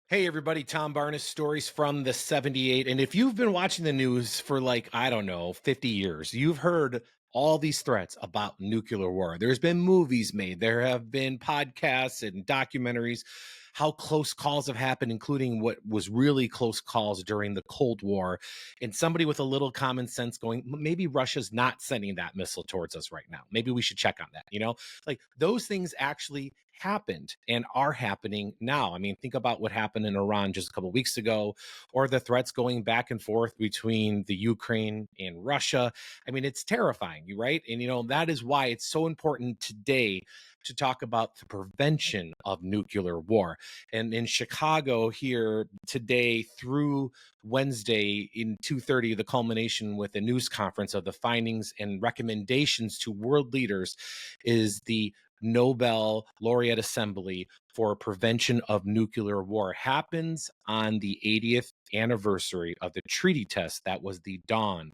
Hey everybody, Tom Barnes, stories from the 78. And if you've been watching the news for like, I don't know, 50 years, you've heard all these threats about nuclear war. There's been movies made, there have been podcasts and documentaries, how close calls have happened, including what was really close calls during the Cold War. And somebody with a little common sense going, maybe Russia's not sending that missile towards us right now. Maybe we should check on that, like those things actually happened and are happening now. I mean, think about what happened in Iran just a couple of weeks ago, or the threats going back and forth between the Ukraine and Russia. I mean, it's terrifying, right? And that is why it's so important today to talk about the prevention of nuclear war. And in Chicago here today through Wednesday in 2:30, the culmination with a news conference of the findings and recommendations to world leaders is the Nobel Laureate Assembly for Prevention of Nuclear War. Happens on the 80th anniversary of the Treaty Test. That was the dawn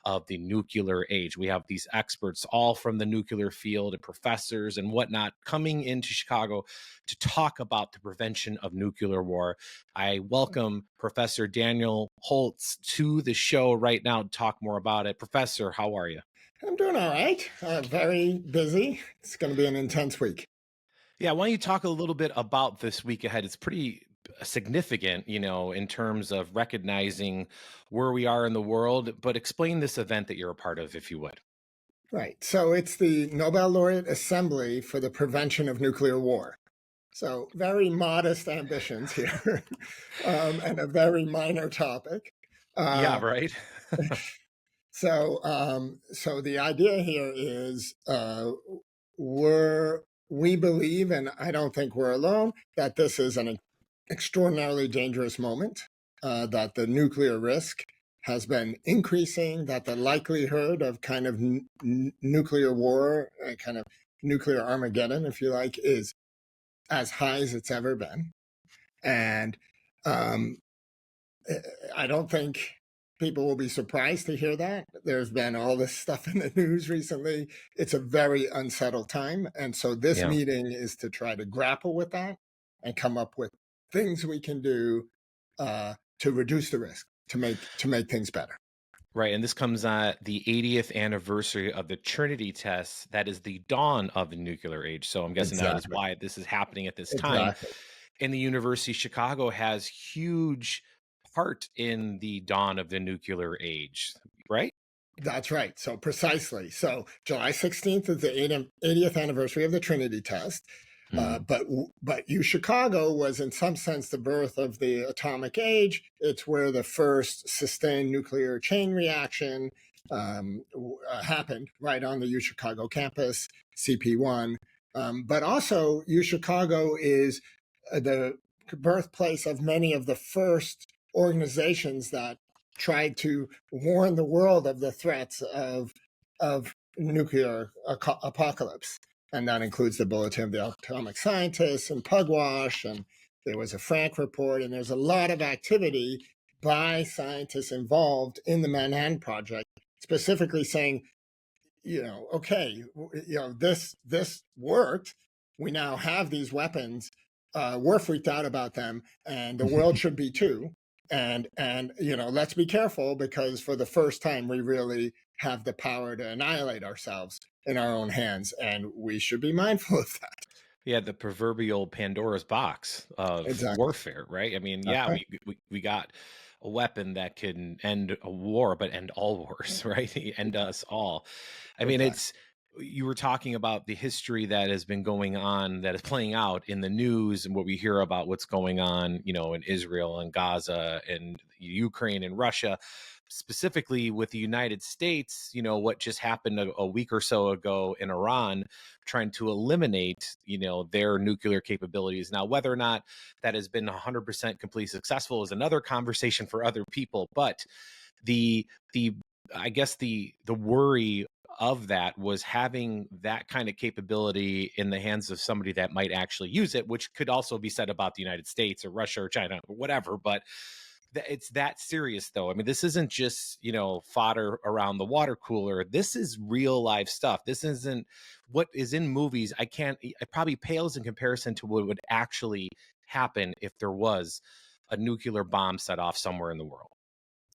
of the nuclear age. We have these experts all from the nuclear field and professors and whatnot coming into Chicago to talk about the prevention of nuclear war. I welcome Professor Daniel Holz to the show right now to talk more about it. Professor, how are you? I'm doing all right. Very busy. It's going to be an intense week. Yeah, why don't you talk a little bit about this week ahead? It's pretty significant, in terms of recognizing where we are in the world, but explain this event that you're a part of, if you would. Right. So it's the Nobel Laureate Assembly for the Prevention of Nuclear War. So very modest ambitions here, and a very minor topic. Yeah, Uh, right. so the idea here is we believe, and I don't think we're alone, that this is an extraordinarily dangerous moment, that the nuclear risk has been increasing, that the likelihood of kind of nuclear war, kind of nuclear Armageddon, if you like, is as high as it's ever been. And um, I don't think people will be surprised to hear that. There's been all this stuff in the news recently. It's a very unsettled time. And so this Yeah. meeting is to try to grapple with that and come up with things we can do to reduce the risk, to make things better. Right. And this comes at the 80th anniversary of the Trinity Test. That is the dawn of the nuclear age. So I'm guessing that is Exactly. why this is happening at this time. Exactly. And the University of Chicago has huge part in the dawn of the nuclear age, right? That's right. So precisely. So July 16th is the 80th anniversary of the Trinity Test. Mm. But U Chicago was in some sense the birth of the atomic age. It's where the first sustained nuclear chain reaction happened, right on the U Chicago campus, CP1. But also U Chicago is the birthplace of many of the first organizations that tried to warn the world of the threats of nuclear apocalypse, and that includes the Bulletin of the Atomic Scientists and Pugwash, and there was a Frank report, and there's a lot of activity by scientists involved in the Manhattan Project, specifically saying, okay, this worked. We now have these weapons. We're freaked out about them, and the world should be too. And let's be careful, because for the first time we really have the power to annihilate ourselves in our own hands, and we should be mindful of that. Yeah, the proverbial Pandora's box of Exactly. warfare, right? I mean, That's yeah, right. we got a weapon that can end a war, but end all wars, right? End us all. I mean, Exactly. it's you were talking about the history that has been going on, that is playing out in the news, and what we hear about what's going on, in Israel and Gaza and Ukraine and Russia, specifically with the United States, what just happened a week or so ago in Iran, trying to eliminate, their nuclear capabilities. Now, whether or not that has been 100% completely successful is another conversation for other people. But the I guess the worry of that was having that kind of capability in the hands of somebody that might actually use it, which could also be said about the United States or Russia or China or whatever. But it's that serious, though. I mean, this isn't just, fodder around the water cooler. This is real life stuff. This isn't what is in movies. It probably pales in comparison to what would actually happen if there was a nuclear bomb set off somewhere in the world?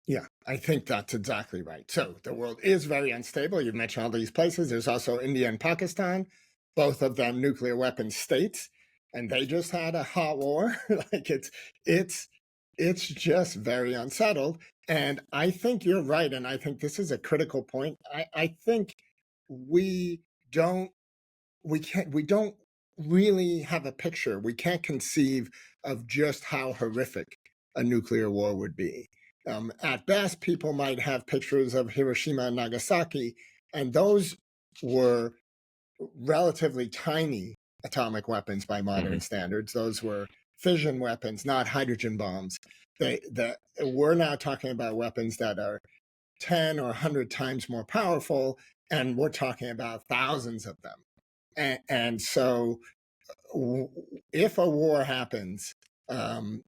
Yeah, I think that's exactly right. So the world is very unstable. You've mentioned all these places. There's also India and Pakistan, both of them nuclear weapon states, and they just had a hot war. Like it's it's just very unsettled. And I think you're right. And I think this is a critical point. I think we don't we don't really have a picture. We can't conceive of just how horrific a nuclear war would be. At best, people might have pictures of Hiroshima and Nagasaki, and those were relatively tiny atomic weapons by Hmm. modern standards. Those were fission weapons, not hydrogen bombs. We're now talking about weapons that are 10 or 100 times more powerful, and we're talking about thousands of them. And so if a war happens,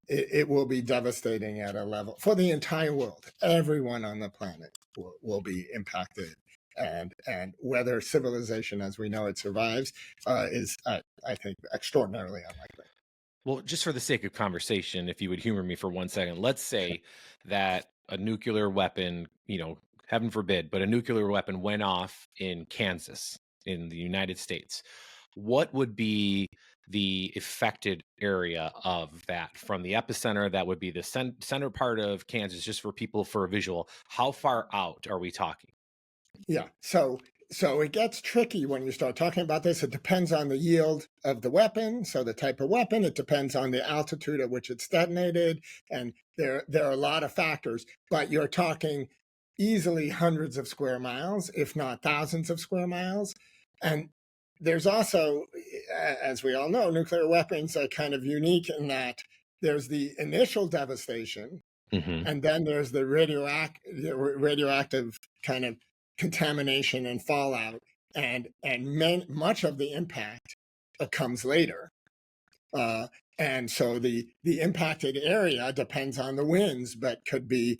it will be devastating at a level for the entire world. Everyone on the planet will be impacted, and whether civilization as we know it survives is, I think, extraordinarily unlikely. Well, just for the sake of conversation, if you would humor me for 1 second, let's say that a nuclear weapon, heaven forbid, but a nuclear weapon went off in Kansas in the United States. What would be the affected area of that from the epicenter? That would be the center part of Kansas, just for people for a visual. How far out are we talking? Yeah. So it gets tricky when you start talking about this. It depends on the yield of the weapon, so the type of weapon. It depends on the altitude at which it's detonated, and there are a lot of factors. But you're talking easily hundreds of square miles, if not thousands of square miles. And there's also, as we all know, nuclear weapons are kind of unique in that there's the initial devastation, Hmm. and then there's the radioactive kind of contamination and fallout, and much of the impact comes later. Uh, and so the impacted area depends on the winds, but could be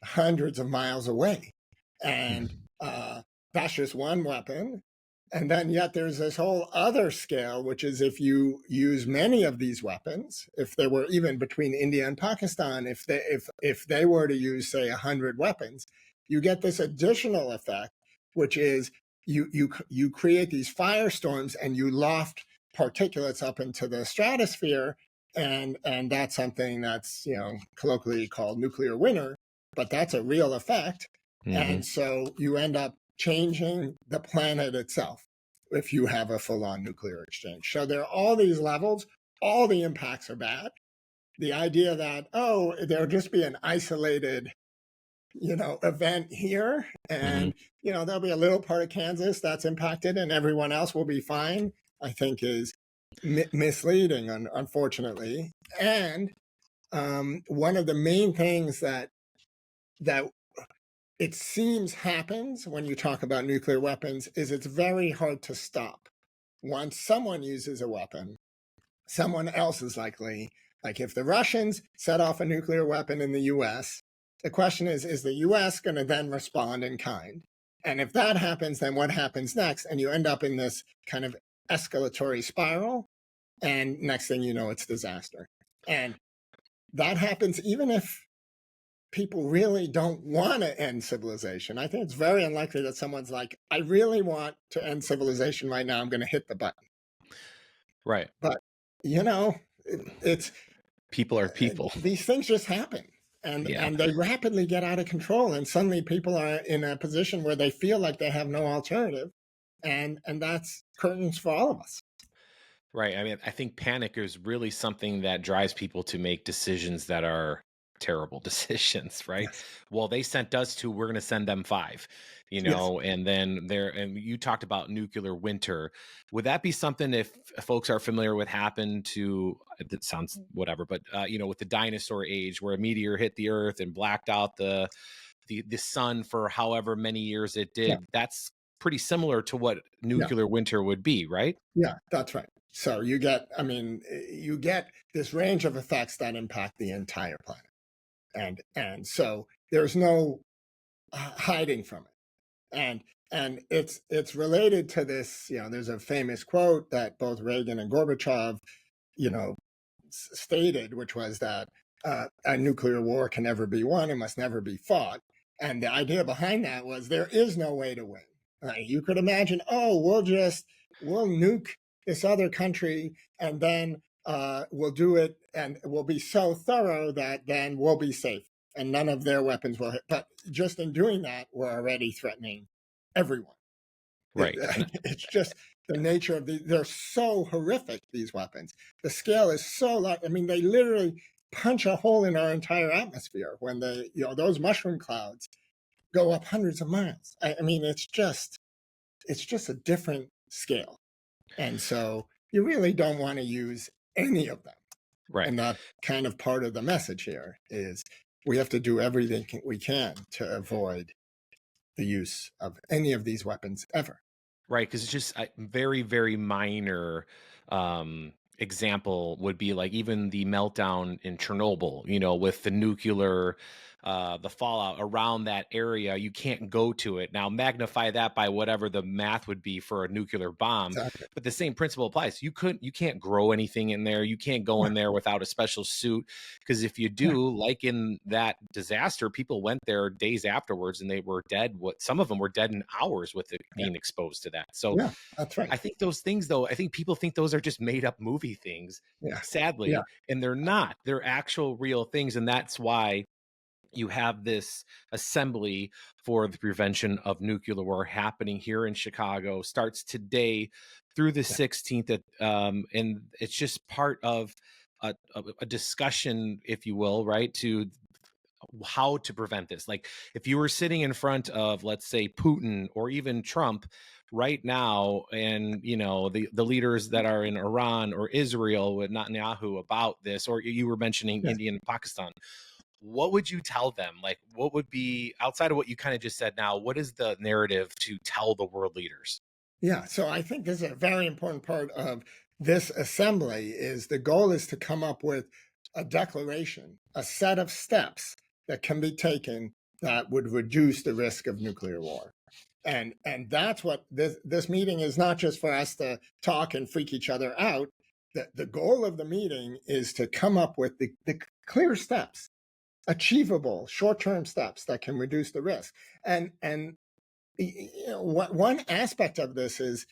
hundreds of miles away. And that's just one weapon. And then yet there's this whole other scale, which is if you use many of these weapons, if there were even between India and Pakistan, if they were to use, say, 100 weapons, you get this additional effect, which is you create these firestorms and you loft particulates up into the stratosphere, and that's something that's colloquially called nuclear winter, but that's a real effect. Hmm. And so you end up changing the planet itself if you have a full on nuclear exchange. So there are all these levels, all the impacts are bad. The idea that, oh, there'll just be an isolated, event here, Hmm. and, there'll be a little part of Kansas that's impacted and everyone else will be fine, I think is misleading, unfortunately. And one of the main things that it seems happens when you talk about nuclear weapons is it's very hard to stop. Once someone uses a weapon, someone else is likely, like if the Russians set off a nuclear weapon in the US, the question is the US going to then respond in kind? And if that happens, then what happens next? And you end up in this kind of escalatory spiral. And next thing you know, it's disaster. And that happens even if people really don't want to end civilization. I think it's very unlikely that someone's like, I really want to end civilization right now. I'm going to hit the button. Right. But, you know, it's People are people. these things just happen. And, Yeah. and they rapidly get out of control. And suddenly people are in a position where they feel like they have no alternative. And that's curtains for all of us. Right. I mean, I think panic is really something that drives people to make decisions that are terrible decisions, right? Yes. Well, they sent us two, we're going to send them five, Yes. and then there, and you talked about nuclear winter. Would that be something if folks are familiar with happened to, it sounds whatever, but, with the dinosaur age where a meteor hit the earth and blacked out the sun for however many years it Yeah. did? That's pretty similar to what Yeah. nuclear winter would be, right? Yeah. That's right. So you get this range of effects that impact the entire planet. And so there's no hiding from it. And it's related to this. There's a famous quote that both Reagan and Gorbachev, you know, stated, which was that a nuclear war can never be won, it must never be fought. And the idea behind that was there is no way to win. You could imagine, oh, we'll nuke this other country, and then we'll do it, and we'll be so thorough that then we'll be safe, and none of their weapons will hit. But just in doing that, we're already threatening everyone. Right. It's just the nature of they're so horrific, these weapons. The scale is so large. I mean, they literally punch a hole in our entire atmosphere when those mushroom clouds go up hundreds of miles. I mean, it's just a different scale. And so you really don't want to use any of them. Right. And that kind of part of the message here is we have to do everything we can to avoid the use of any of these weapons ever. Right, because it's just a very, very minor example would be like even the meltdown in Chernobyl, with the nuclear, the fallout around that area. You can't go to it. Now, magnify that by whatever the math would be for a nuclear bomb. Exactly. But the same principle applies. You can't grow anything in there. You can't go in there without a special suit. Because if you do, like in that disaster, people went there days afterwards and they were dead. Some of them were dead in hours with it being exposed to that. So yeah, that's right. I think those things, though, I think people think those are just made up movie things, sadly, and they're not. They're actual real things. And that's why you have this assembly for the prevention of nuclear war happening here in Chicago, starts today through the 16th. And it's just part of a discussion, if you will, right, to how to prevent this. Like if you were sitting in front of, let's say, Putin or even Trump right now, and the leaders that are in Iran or Israel with Netanyahu about this, or you were mentioning India and Pakistan, what would you tell them? Like, what would be, outside of what you kind of just said now, what is the narrative to tell the world leaders? Yeah, so I think this is a very important part of this assembly. Is the goal is to come up with a declaration, a set of steps that can be taken that would reduce the risk of nuclear war. And that's what this meeting is, not just for us to talk and freak each other out. The goal of the meeting is to come up with the clear steps, achievable short-term steps that can reduce the risk. And one aspect of this is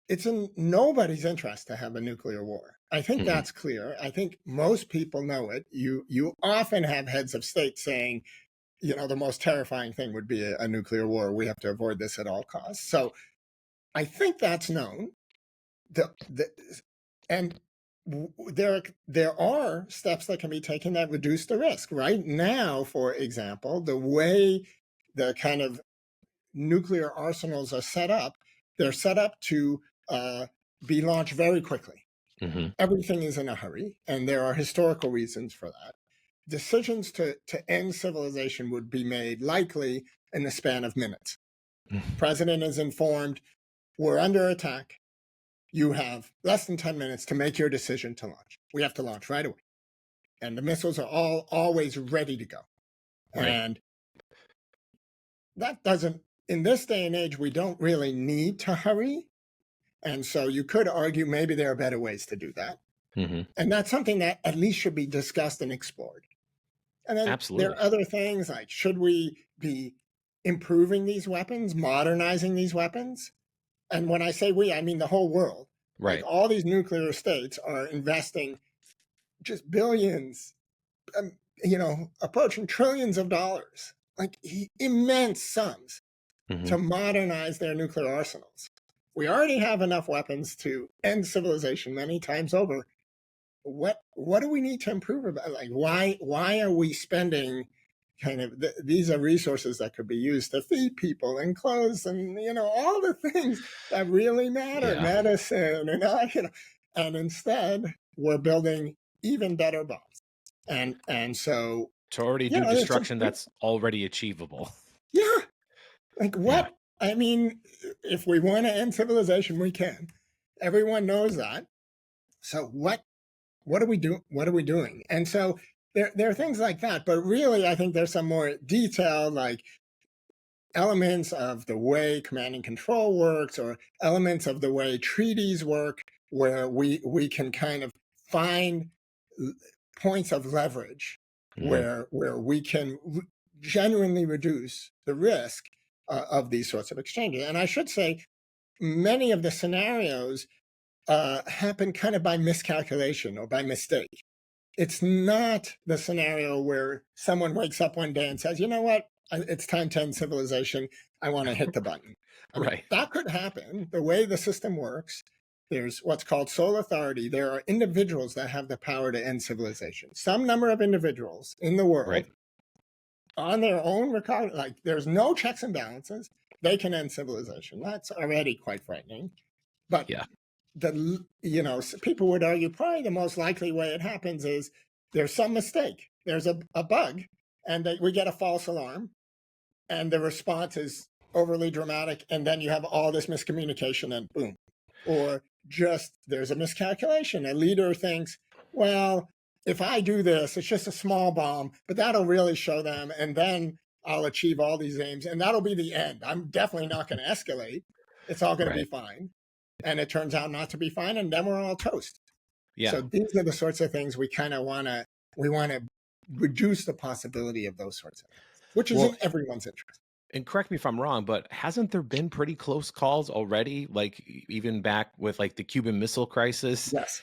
it's in nobody's interest to have a nuclear war. I think that's clear. I think most people know it. You often have heads of state saying, the most terrifying thing would be a nuclear war. We have to avoid this at all costs. So I think that's known. And there are steps that can be taken that reduce the risk. Right now, for example, the way the kind of nuclear arsenals are set up, they're set up to be launched very quickly. Everything is in a hurry, and there are historical reasons for that. Decisions to end civilization would be made likely in the span of minutes. President is informed, we're under attack. You have less than 10 minutes to make your decision to launch. We have to launch right away. And the missiles are always ready to go. Right. And that doesn't, in this day and age, we don't really need to hurry. And so you could argue maybe there are better ways to do that. And that's something that at least should be discussed and explored. And then there are other things like, should we be improving these weapons, modernizing these weapons? And when I say we, I mean the whole world. Right. Like all these nuclear states are investing just billions, approaching trillions of dollars, like immense sums to modernize their nuclear arsenals. We already have enough weapons to end civilization many times over. What do we need to improve about? Like, why are we spending kind of these are resources that could be used to feed people and clothes and all the things that really matter, medicine and all, and instead we're building even better bombs, and so to already do destruction that's already achievable. Yeah, like what? I mean, if we want to end civilization, we can. Everyone knows that. So what are we doing? What are we doing? And so there are things like that, but really, I think there's some more detailed, like elements of the way command and control works, or elements of the way treaties work, where we can kind of find points of leverage Hmm. where we can genuinely reduce the risk of these sorts of exchanges. And I should say, many of the scenarios happen kind of by miscalculation or by mistake. It's not the scenario where someone wakes up one day and says, you know what, it's time to end civilization. I want to hit the button. I mean, Right. that could happen. The way the system works, there's what's called sole authority. There are individuals that have the power to end civilization. Some number of individuals in the Right. world on their own record, like there's no checks and balances, they can end civilization. That's already quite frightening. But Yeah. people would argue probably the most likely way it happens is there's some mistake, there's a bug, and we get a false alarm, and the response is overly dramatic, and then you have all this miscommunication, and boom. Or just there's a miscalculation. A leader thinks, well, if I do this, it's just a small bomb, but that'll really show them, and then I'll achieve all these aims, and that'll be the end. I'm definitely not going to escalate. It's all going to be Right. fine. And it turns out not to be fine, and then we're all toast. Yeah. So these are the sorts of things we kind of want to reduce the possibility of those sorts of things, which is Well, in everyone's interest. and correct me if I'm wrong, but hasn't there been pretty close calls already? Like even back with like the Cuban Missile Crisis, Yes.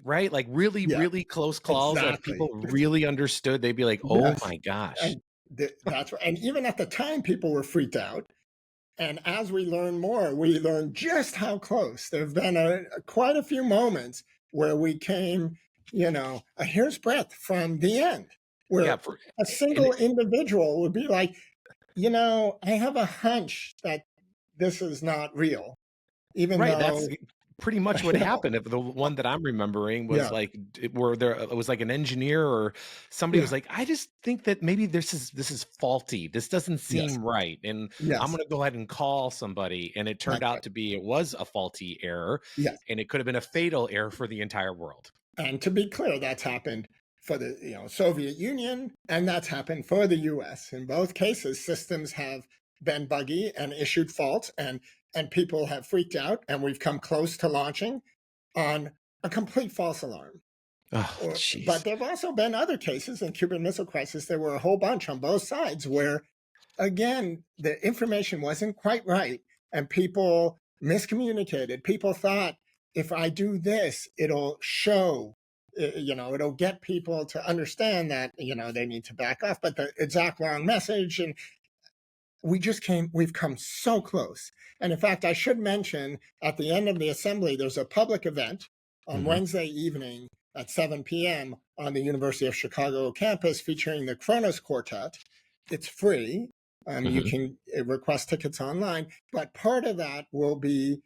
right? Like really, Yeah. really close calls. If Exactly. people really understood, they'd be like, "Oh Yes. my gosh." And that's right. And even at the time, people were freaked out. And as we learn more, we learn just how close. There have been quite a few moments where we came, a hair's breadth from the end, Yeah. where a And single individual would be like, I have a hunch that this is not real, even right, that's though, pretty much what you know, happened. If the uh, one that I'm remembering was yeah, like where there it was like an engineer or somebody yeah, was like, "I just think that maybe this is faulty. This doesn't yes, seem right, and I'm yes, gonna go ahead and call somebody." And it turned that's out right. to be it was a faulty error, Yes. and it could have been a fatal error for the entire world. And to be clear, that's happened for the Soviet Union, and that's happened for the U.S. In both cases, systems have been buggy and issued faults, and people have freaked out, and we've come close to launching on a complete false alarm. Oh, But jeez. there have also been other cases in Cuban Missile Crisis. There were a whole bunch on both sides where, again, the information wasn't quite right, and people miscommunicated. People thought, if I do this, it'll show, it'll get people to understand that, they need to back off, but the exact wrong message. And we've come so close. And in fact, I should mention, at the end of the assembly, there's a public event on Hmm. Wednesday evening at 7 p.m. on the University of Chicago campus featuring the Kronos Quartet. It's free. You Hmm. can request tickets online, but part of that will be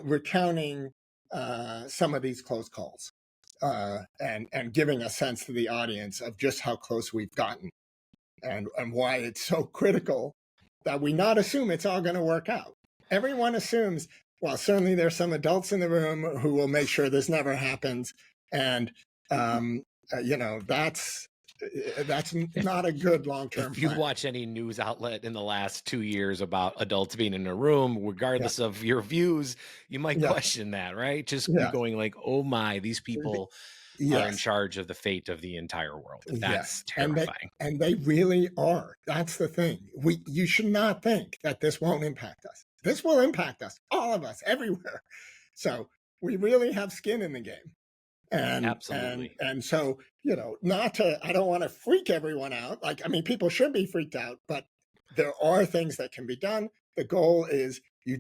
recounting some of these close calls, and giving a sense to the audience of just how close we've gotten, and why it's so critical that we not assume it's all going to work out. Everyone assumes, well, certainly there's some adults in the room who will make sure this never happens, and that's not a good long-term If you plan. watch any news outlet in the last 2 years about adults being in a room, Yeah, regardless of your views, you might yeah, question that, right? Just be yeah. going like, "Oh my, these people are in Yes, charge of the fate of the entire world." yes, That's terrifying. and they really are. That's the thing. You should not think that this won't impact us. This will impact us, all of us, everywhere. So we really have skin in the game. And Absolutely. so, not to, I don't want to freak everyone out. Like, I mean, people should be freaked out, but there are things that can be done. The goal is, we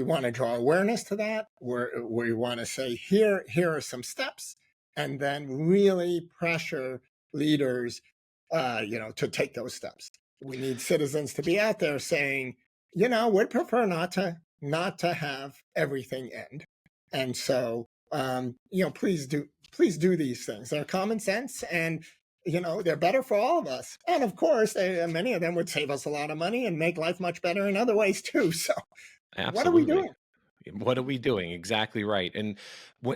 want to draw awareness to that. We want to say, here are some steps, and then really pressure leaders, to take those steps. We need citizens to be out there saying, we'd prefer not to have everything end. And so, please do these things. They're common sense, and they're better for all of us. And of course, many of them would save us a lot of money and make life much better in other ways too. So, what are we Absolutely. doing? What are we doing? Exactly right. And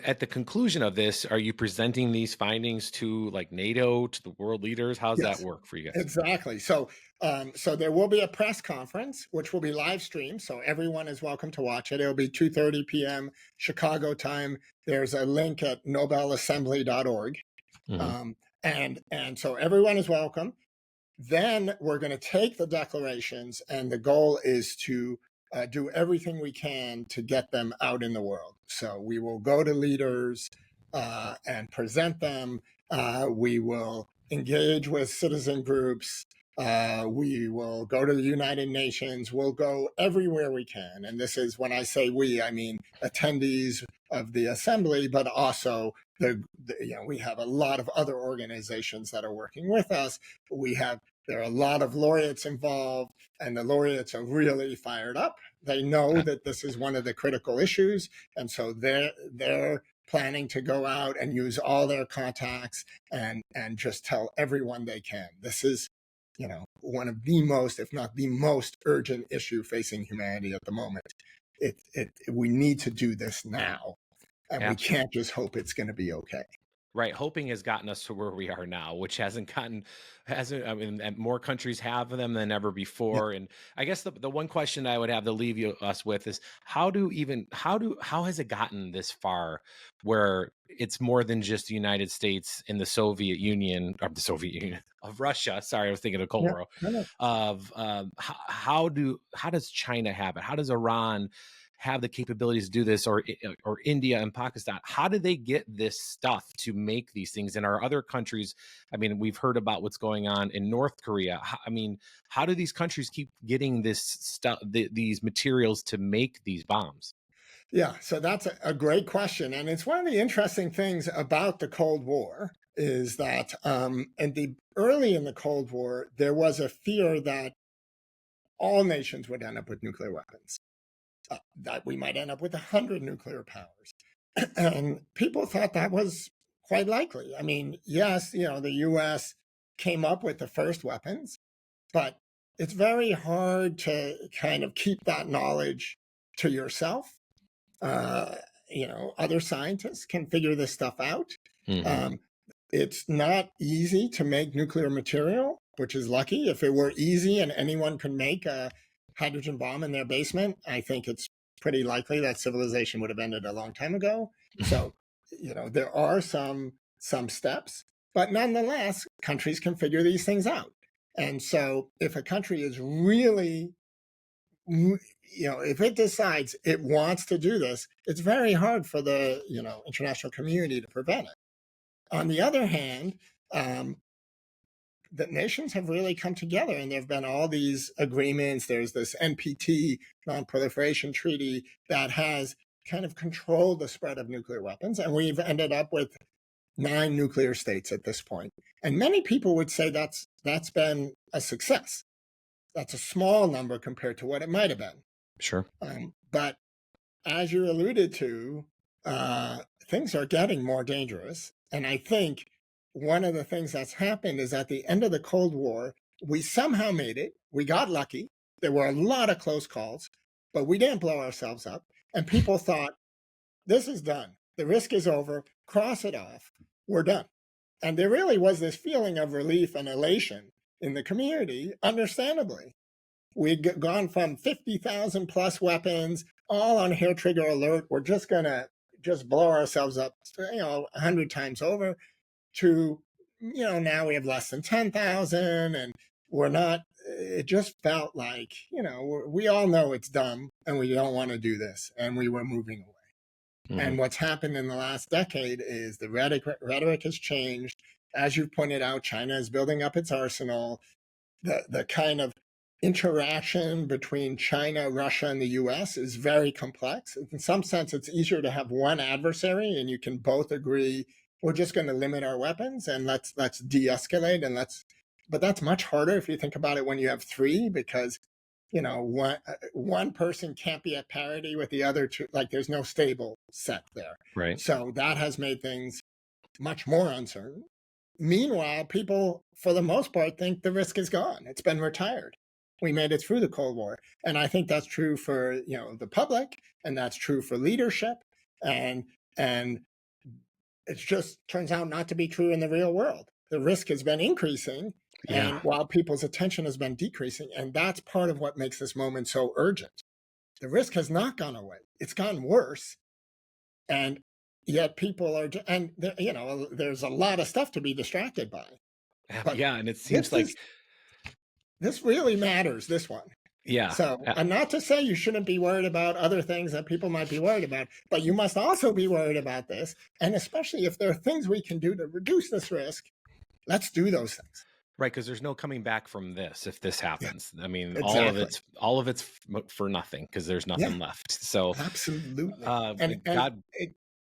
at the conclusion of this, are you presenting these findings to like NATO, to the world leaders? How's that Yes, work for you guys? exactly. So there will be a press conference, which will be live streamed, so everyone is welcome to watch it. It'll be 2:30 p.m. Chicago time. There's a link at nobelassembly.org. Hmm. And so everyone is welcome. Then we're going to take the declarations, and the goal is to do everything we can to get them out in the world. So we will go to leaders and present them. We will engage with citizen groups. We will go to the United Nations. We'll go everywhere we can. And this is, when I say we, I mean attendees of the assembly, but also we have a lot of other organizations that are working with us. There are a lot of laureates involved, and the laureates are really fired up. They know Okay. that this is one of the critical issues, and so they're planning to go out and use all their contacts and just tell everyone they can. This is, one of the most, if not the most urgent issue facing humanity at the moment. We need to do this now, and we Absolutely. can't just hope it's going to be okay. Right, hoping has gotten us to where we are now, which hasn't, I mean, and more countries have them than ever Yeah. before. And I guess the one question I would have to leave us with is how has it gotten this far where it's more than just the United States and the Soviet Union, or the Soviet Union of Russia? Sorry, I was thinking of Cold Yeah. War. No. Of how does China have it? How does Iran have the capabilities to do this, or India and Pakistan? How do they get this stuff to make these things? And our other countries, I mean, we've heard about what's going on in North Korea. I mean, how do these countries keep getting this stuff, these materials to make these bombs? Yeah, so that's a great question. And it's one of the interesting things about the Cold War is that early in the Cold War, there was a fear that all nations would end up with nuclear weapons, that we might end up with 100 nuclear powers. And people thought that was quite likely. I mean, yes, the US came up with the first weapons, but it's very hard to kind of keep that knowledge to yourself. uh, Other scientists can figure this stuff out. Hmm. Um, it's not easy to make nuclear material, which is lucky. If it were easy and anyone could make a hydrogen bomb in their basement, I think it's pretty likely that civilization would have ended a long time ago. So, there are some steps, but nonetheless, countries can figure these things out. And so, if a country is really, if it decides it wants to do this, it's very hard for the international community to prevent it. On the other hand, um, the nations have really come together, and there have been all these agreements. There's this NPT, Non-Proliferation Treaty, that has kind of controlled the spread of nuclear weapons, and we've ended up with 9 nuclear states at this point. And many people would say that's been a success. That's a small number compared to what it might have been. Sure. But as you alluded to, things are getting more dangerous. And I think one of the things that's happened is at the end of the Cold War, we somehow made it. We got lucky. There were a lot of close calls, but we didn't blow ourselves up. And people thought, this is done. The risk is over. Cross it off. We're done. And there really was this feeling of relief and elation in the community, understandably. We'd gone from 50,000 plus weapons, all on hair trigger alert. We're just going to just blow ourselves up, 100 times over, to, now we have less than 10,000, and we're not, it just felt like, we all know it's dumb and we don't want to do this. And we were moving away. Hmm. And what's happened in the last decade is the rhetoric has changed. As you pointed out, China is building up its arsenal. The kind of interaction between China, Russia, and the US is very complex. In some sense, it's easier to have one adversary and you can both agree we're just going to limit our weapons and let's de-escalate, but that's much harder if you think about it when you have 3, because one person can't be at parity with the other two. Like, there's no stable set there. Right. So that has made things much more uncertain. Meanwhile, people, for the most part, think the risk is gone. It's been retired. We made it through the Cold War. And I think that's true for, the public, and that's true for leadership. And it just turns out not to be true in the real world. The risk has been increasing, Yeah. and while people's attention has been decreasing. And that's part of what makes this moment so urgent. The risk has not gone away. It's gotten worse. And yet people are, and there's a lot of stuff to be distracted by. But Yeah, and it seems this like is this really matters. This one. yeah, So, and not to say you shouldn't be worried about other things that people might be worried about, but you must also be worried about this. And especially if there are things we can do to reduce this risk, let's do those things. right, because there's no coming back from this if this Yeah, happens. I mean, exactly. all of it's for nothing because there's Yeah, nothing left. So, absolutely. And God,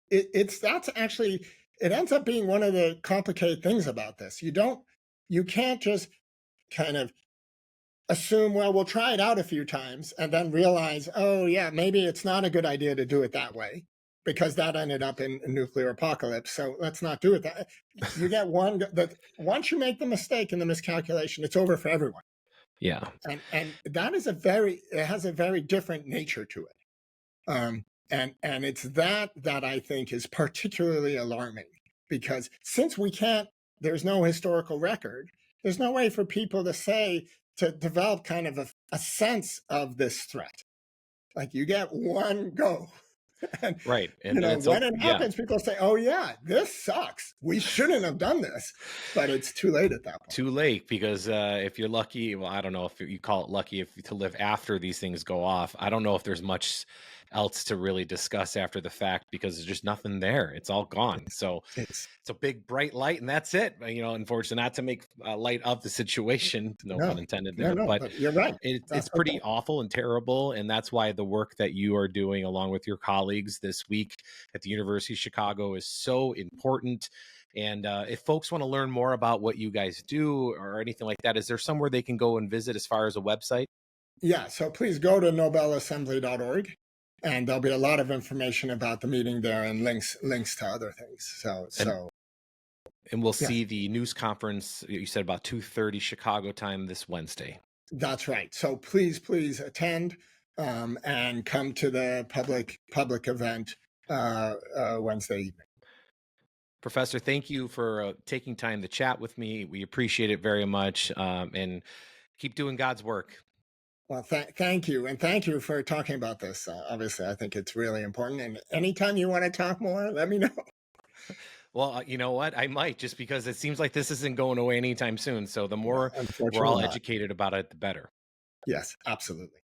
it's that's actually, it ends up being one of the complicated things about this. You can't just kind of assume, well, we'll try it out a few times and then realize, oh, yeah, maybe it's not a good idea to do it that way because that ended up in a nuclear apocalypse. So let's not do it that. You get one that once you make the mistake and the miscalculation, it's over for everyone. yeah, And that is a very, it has a very different nature to it. And it's that I think is particularly alarming because since we can't, there's no historical record, there's no way for people to say, to develop kind of a sense of this threat. Like you get one go. And right, and it's when it yeah. happens, people say, oh yeah, this sucks. We shouldn't have done this. But it's too late at that point. Too late because if you're lucky, well, I don't know if you call it lucky if to live after these things go off. I don't know if there's much else to really discuss after the fact because there's just nothing there. It's all gone. So It's it's a big bright light, and that's it. Unfortunately, not to make light of the situation, no pun no, intended no, there, no, but but you're right. it's That's the pretty point. awful and terrible, and that's why the work that you are doing along with your colleagues this week at the University of Chicago is so important. And if folks want to learn more about what you guys do or anything like that, is there somewhere they can go and visit as far as a website? Yeah, so please go to nobelassembly.org and there'll be a lot of information about the meeting there and links to other things. So And so we'll yeah, see the news conference. You said about 2:30 Chicago time this Wednesday. that's right. So please attend and come to the public event Wednesday evening. Professor, thank you for taking time to chat with me. We appreciate it very much, and keep doing God's work. Well, thank you, and thank you for talking about this. Obviously, I think it's really important. And anytime you want to talk more, let me know. Well, you know what? I might just because it seems like this isn't going away anytime soon. So the No, more we're unfortunately all not. educated about it, the better. Yes, absolutely.